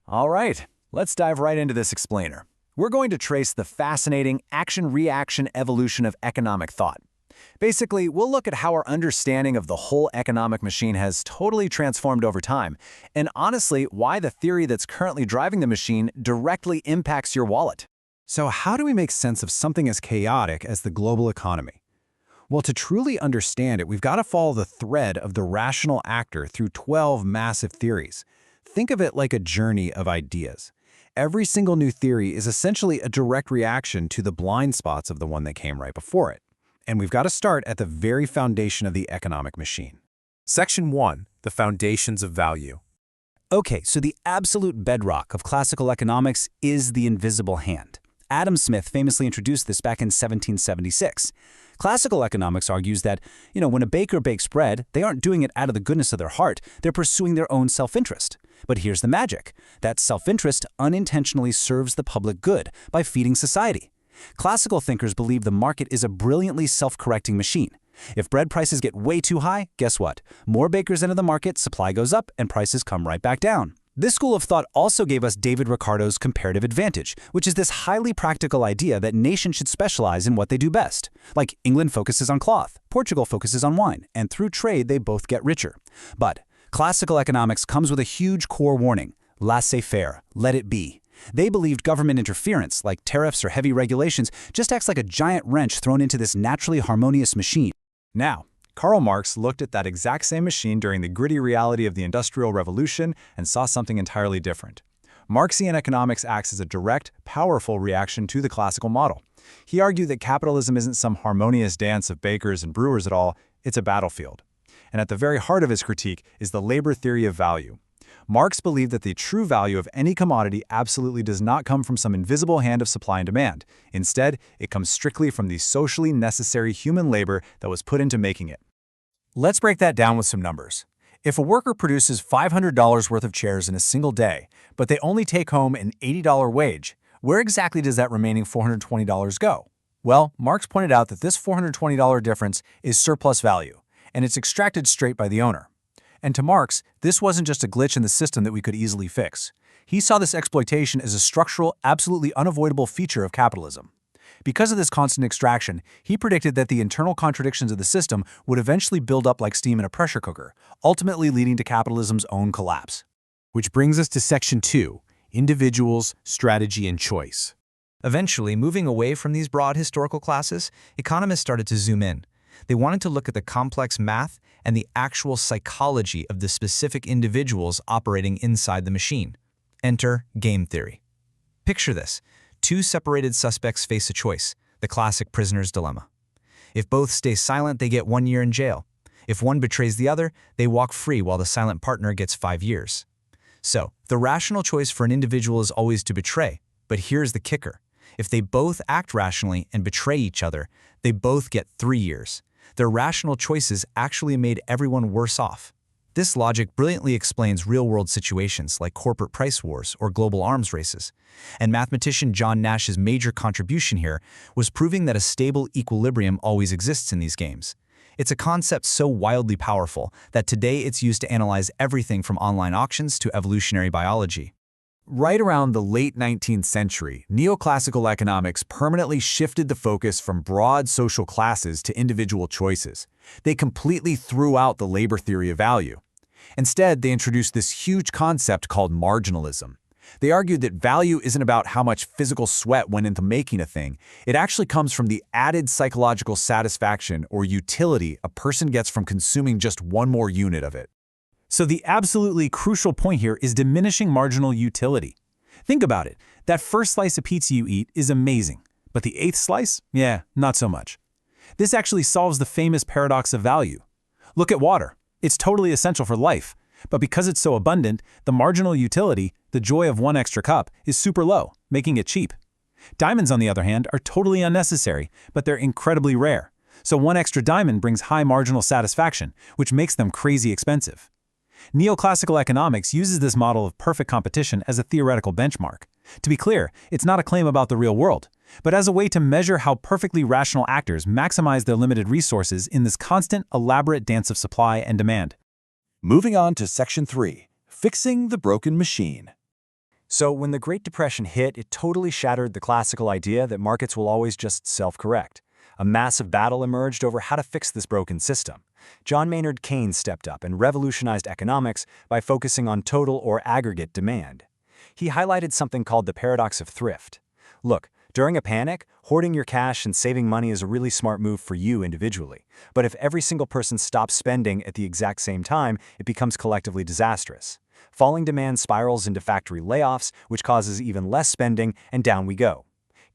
All right, let's dive right into this explainer. We're going to trace the fascinating action-reaction evolution of economic thought. Basically, we'll look at how our understanding of the whole economic machine has totally transformed over time, and honestly, why the theory that's currently driving the machine directly impacts your wallet. So how do we make sense of something as chaotic as the global economy? Well, to truly understand it, we've got to follow the thread of the rational actor through 12 massive theories. Think of it like a journey of ideas. Every single new theory is essentially a direct reaction to the blind spots of the one that came right before it. And we've got to start at the very foundation of the economic machine. Section 1. The Foundations of Value. Okay, so the absolute bedrock of classical economics is the invisible hand. Adam Smith famously introduced this back in 1776. Classical economics argues that, when a baker bakes bread, they aren't doing it out of the goodness of their heart, they're pursuing their own self-interest. But here's the magic. That self-interest unintentionally serves the public good by feeding society. Classical thinkers believe the market is a brilliantly self-correcting machine. If bread prices get way too high, guess what? More bakers enter the market, supply goes up, and prices come right back down. This school of thought also gave us David Ricardo's comparative advantage, which is this highly practical idea that nations should specialize in what they do best. Like England focuses on cloth, Portugal focuses on wine, and through trade they both get richer. But classical economics comes with a huge core warning: laissez-faire, let it be. They believed government interference, like tariffs or heavy regulations, just acts like a giant wrench thrown into this naturally harmonious machine. Now, Karl Marx looked at that exact same machine during the gritty reality of the Industrial Revolution and saw something entirely different. Marxian economics acts as a direct, powerful reaction to the classical model. He argued that capitalism isn't some harmonious dance of bakers and brewers at all, it's a battlefield. And at the very heart of his critique is the labor theory of value. Marx believed that the true value of any commodity absolutely does not come from some invisible hand of supply and demand. Instead, it comes strictly from the socially necessary human labor that was put into making it. Let's break that down with some numbers. If a worker produces $500 worth of chairs in a single day, but they only take home an $80 wage, where exactly does that remaining $420 go? Well, Marx pointed out that this $420 difference is surplus value, and it's extracted straight by the owner. And to Marx, this wasn't just a glitch in the system that we could easily fix. He saw this exploitation as a structural, absolutely unavoidable feature of capitalism. Because of this constant extraction, he predicted that the internal contradictions of the system would eventually build up like steam in a pressure cooker, ultimately leading to capitalism's own collapse. Which brings us to Section 2. Individuals, Strategy, and Choice. Eventually, moving away from these broad historical classes, economists started to zoom in. They wanted to look at the complex math and the actual psychology of the specific individuals operating inside the machine. Enter game theory. Picture this. Two separated suspects face a choice, the classic prisoner's dilemma. If both stay silent, they get 1 year in jail. If one betrays the other, they walk free while the silent partner gets 5 years. So, the rational choice for an individual is always to betray. But here's the kicker. If they both act rationally and betray each other, they both get 3 years. Their rational choices actually made everyone worse off. This logic brilliantly explains real-world situations like corporate price wars or global arms races. And mathematician John Nash's major contribution here was proving that a stable equilibrium always exists in these games. It's a concept so wildly powerful that today it's used to analyze everything from online auctions to evolutionary biology. Right around the late 19th century, neoclassical economics permanently shifted the focus from broad social classes to individual choices. They completely threw out the labor theory of value. Instead, they introduced this huge concept called marginalism. They argued that value isn't about how much physical sweat went into making a thing. It actually comes from the added psychological satisfaction or utility a person gets from consuming just one more unit of it. So the absolutely crucial point here is diminishing marginal utility. Think about it. That first slice of pizza you eat is amazing, but the 8th slice? Yeah, not so much. This actually solves the famous paradox of value. Look at water. It's totally essential for life, but because it's so abundant, the marginal utility, the joy of one extra cup, is super low, making it cheap. Diamonds, on the other hand, are totally unnecessary, but they're incredibly rare. So one extra diamond brings high marginal satisfaction, which makes them crazy expensive. Neoclassical economics uses this model of perfect competition as a theoretical benchmark. To be clear, it's not a claim about the real world, but as a way to measure how perfectly rational actors maximize their limited resources in this constant, elaborate dance of supply and demand. Moving on to Section 3, Fixing the Broken Machine. So when the Great Depression hit, it totally shattered the classical idea that markets will always just self-correct. A massive battle emerged over how to fix this broken system. John Maynard Keynes stepped up and revolutionized economics by focusing on total or aggregate demand. He highlighted something called the paradox of thrift. Look, during a panic, hoarding your cash and saving money is a really smart move for you individually. But if every single person stops spending at the exact same time, it becomes collectively disastrous. Falling demand spirals into factory layoffs, which causes even less spending, and down we go.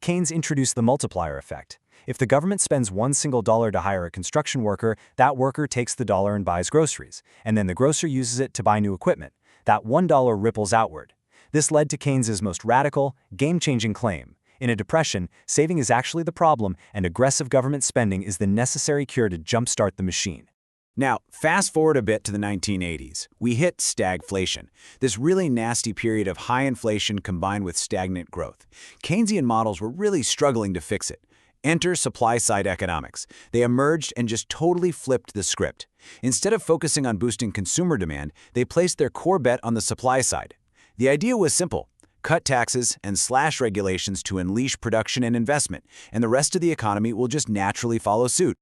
Keynes introduced the multiplier effect. If the government spends $1 single to hire a construction worker, that worker takes the dollar and buys groceries, and then the grocer uses it to buy new equipment. That $1 ripples outward. This led to Keynes's most radical, game-changing claim. In a depression, saving is actually the problem, and aggressive government spending is the necessary cure to jumpstart the machine. Now, fast forward a bit to the 1980s. We hit stagflation, this really nasty period of high inflation combined with stagnant growth. Keynesian models were really struggling to fix it. Enter supply-side economics. They emerged and just totally flipped the script. Instead of focusing on boosting consumer demand, they placed their core bet on the supply side. The idea was simple. Cut taxes and slash regulations to unleash production and investment, and the rest of the economy will just naturally follow suit.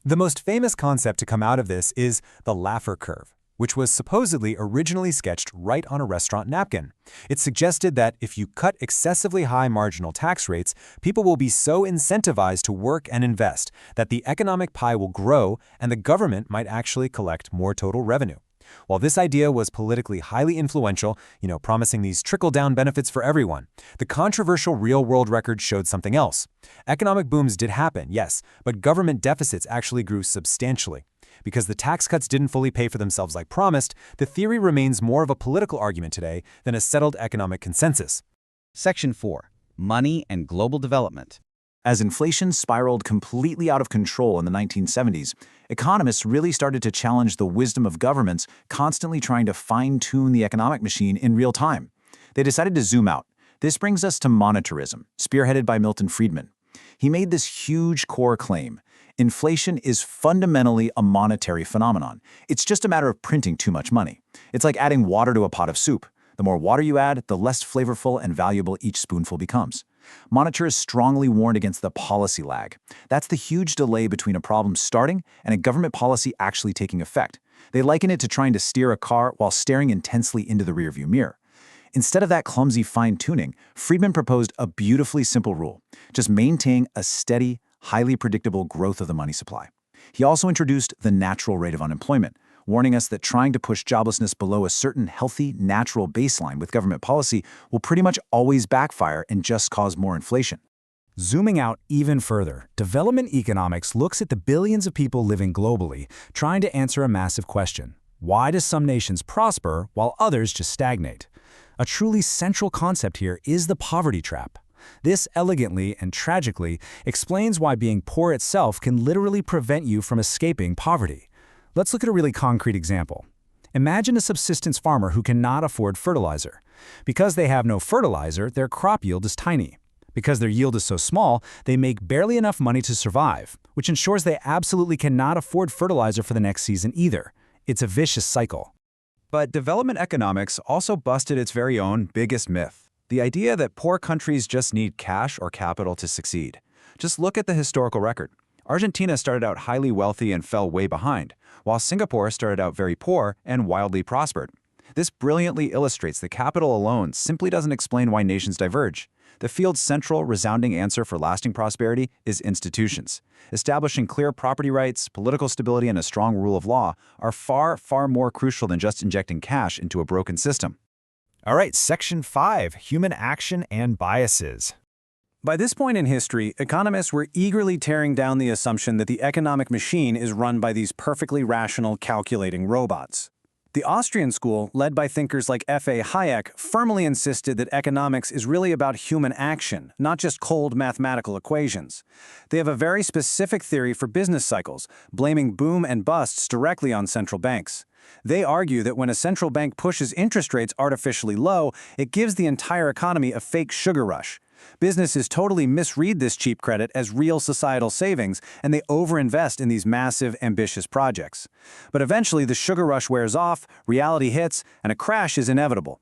The most famous concept to come out of this is the Laffer curve, which was supposedly originally sketched right on a restaurant napkin. It suggested that if you cut excessively high marginal tax rates, people will be so incentivized to work and invest that the economic pie will grow and the government might actually collect more total revenue. While this idea was politically highly influential, promising these trickle-down benefits for everyone, the controversial real-world record showed something else. Economic booms did happen, yes, but government deficits actually grew substantially. Because the tax cuts didn't fully pay for themselves like promised, the theory remains more of a political argument today than a settled economic consensus. Section 4. Money and Global Development. As inflation spiraled completely out of control in the 1970s, economists really started to challenge the wisdom of governments constantly trying to fine-tune the economic machine in real time. They decided to zoom out. This brings us to monetarism, spearheaded by Milton Friedman. He made this huge core claim. Inflation is fundamentally a monetary phenomenon. It's just a matter of printing too much money. It's like adding water to a pot of soup. The more water you add, the less flavorful and valuable each spoonful becomes. Monetarists strongly warned against the policy lag. That's the huge delay between a problem starting and a government policy actually taking effect. They liken it to trying to steer a car while staring intensely into the rearview mirror. Instead of that clumsy fine-tuning, Friedman proposed a beautifully simple rule. Just maintain a steady, highly predictable growth of the money supply. He also introduced the natural rate of unemployment, warning us that trying to push joblessness below a certain healthy, natural baseline with government policy will pretty much always backfire and just cause more inflation. Zooming out even further, development economics looks at the billions of people living globally, trying to answer a massive question. Why do some nations prosper while others just stagnate? A truly central concept here is the poverty trap. This elegantly and tragically explains why being poor itself can literally prevent you from escaping poverty. Let's look at a really concrete example. Imagine a subsistence farmer who cannot afford fertilizer. Because they have no fertilizer, their crop yield is tiny. Because their yield is so small, they make barely enough money to survive, which ensures they absolutely cannot afford fertilizer for the next season either. It's a vicious cycle. But development economics also busted its very own biggest myth, the idea that poor countries just need cash or capital to succeed. Just look at the historical record. Argentina started out highly wealthy and fell way behind, while Singapore started out very poor and wildly prospered. This brilliantly illustrates that capital alone simply doesn't explain why nations diverge. The field's central, resounding answer for lasting prosperity is institutions. Establishing clear property rights, political stability, and a strong rule of law are far, far more crucial than just injecting cash into a broken system. All right, Section 5, Human Action and Biases. By this point in history, economists were eagerly tearing down the assumption that the economic machine is run by these perfectly rational, calculating robots. The Austrian school, led by thinkers like F.A. Hayek, firmly insisted that economics is really about human action, not just cold mathematical equations. They have a very specific theory for business cycles, blaming boom and busts directly on central banks. They argue that when a central bank pushes interest rates artificially low, it gives the entire economy a fake sugar rush. Businesses totally misread this cheap credit as real societal savings, and they overinvest in these massive, ambitious projects. But eventually, the sugar rush wears off, reality hits, and a crash is inevitable.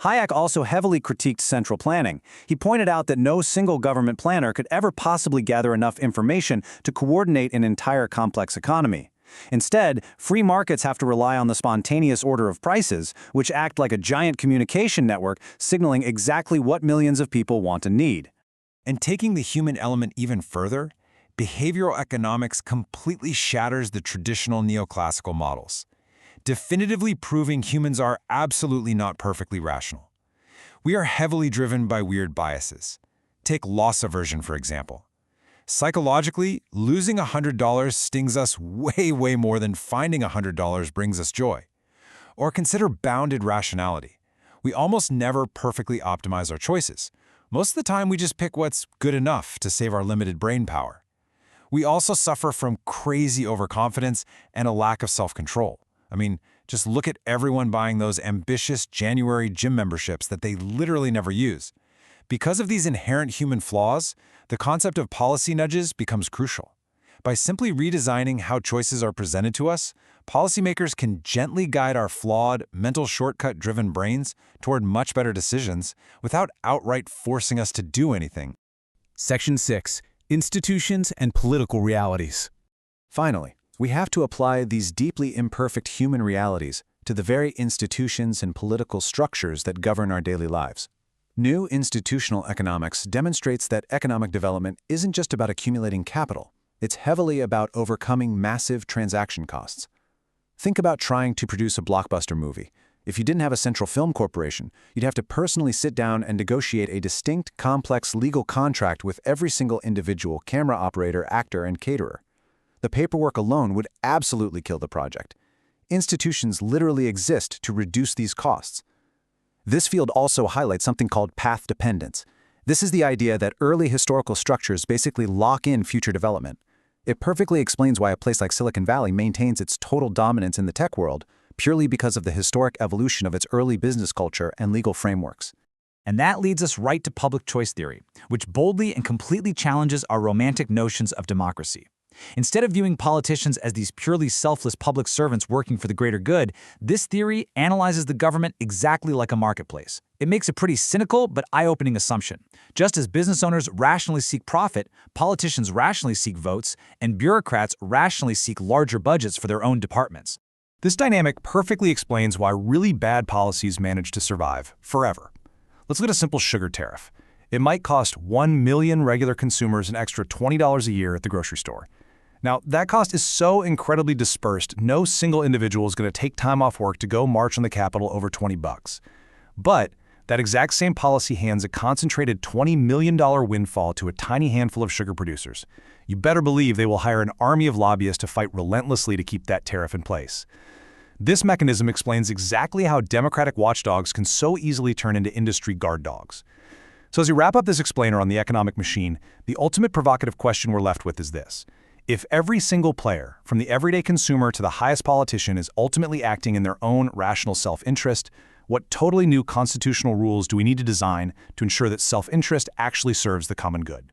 Hayek also heavily critiqued central planning. He pointed out that no single government planner could ever possibly gather enough information to coordinate an entire complex economy. Instead, free markets have to rely on the spontaneous order of prices, which act like a giant communication network signaling exactly what millions of people want and need. And taking the human element even further, behavioral economics completely shatters the traditional neoclassical models, definitively proving humans are absolutely not perfectly rational. We are heavily driven by weird biases. Take loss aversion, for example. Psychologically, losing $100 stings us way more than finding $100 brings us joy. Or consider bounded rationality. We almost never perfectly optimize our choices. Most of the time, we just pick what's good enough to save our limited brain power. We also suffer from crazy overconfidence and a lack of self-control. I mean, just look at everyone buying those ambitious January gym memberships that they literally never use. Because of these inherent human flaws, the concept of policy nudges becomes crucial. By simply redesigning how choices are presented to us, policymakers can gently guide our flawed, mental shortcut-driven brains toward much better decisions without outright forcing us to do anything. Section 6. Institutions and Political Realities. Finally, we have to apply these deeply imperfect human realities to the very institutions and political structures that govern our daily lives. New institutional economics demonstrates that economic development isn't just about accumulating capital. It's heavily about overcoming massive transaction costs. Think about trying to produce a blockbuster movie. If you didn't have a central film corporation, you'd have to personally sit down and negotiate a distinct, complex legal contract with every single individual camera operator, actor, and caterer. The paperwork alone would absolutely kill the project. Institutions literally exist to reduce these costs. This field also highlights something called path dependence. This is the idea that early historical structures basically lock in future development. It perfectly explains why a place like Silicon Valley maintains its total dominance in the tech world, purely because of the historic evolution of its early business culture and legal frameworks. And that leads us right to public choice theory, which boldly and completely challenges our romantic notions of democracy. Instead of viewing politicians as these purely selfless public servants working for the greater good, this theory analyzes the government exactly like a marketplace. It makes a pretty cynical but eye-opening assumption. Just as business owners rationally seek profit, politicians rationally seek votes, and bureaucrats rationally seek larger budgets for their own departments. This dynamic perfectly explains why really bad policies manage to survive forever. Let's look at a simple sugar tariff. It might cost 1 million regular consumers an extra $20 a year at the grocery store. Now, that cost is so incredibly dispersed, no single individual is going to take time off work to go march on the Capitol over $20. But that exact same policy hands a concentrated $20 million windfall to a tiny handful of sugar producers. You better believe they will hire an army of lobbyists to fight relentlessly to keep that tariff in place. This mechanism explains exactly how democratic watchdogs can so easily turn into industry guard dogs. So as we wrap up this explainer on the economic machine, the ultimate provocative question we're left with is this. If every single player, from the everyday consumer to the highest politician, is ultimately acting in their own rational self-interest, what totally new constitutional rules do we need to design to ensure that self-interest actually serves the common good?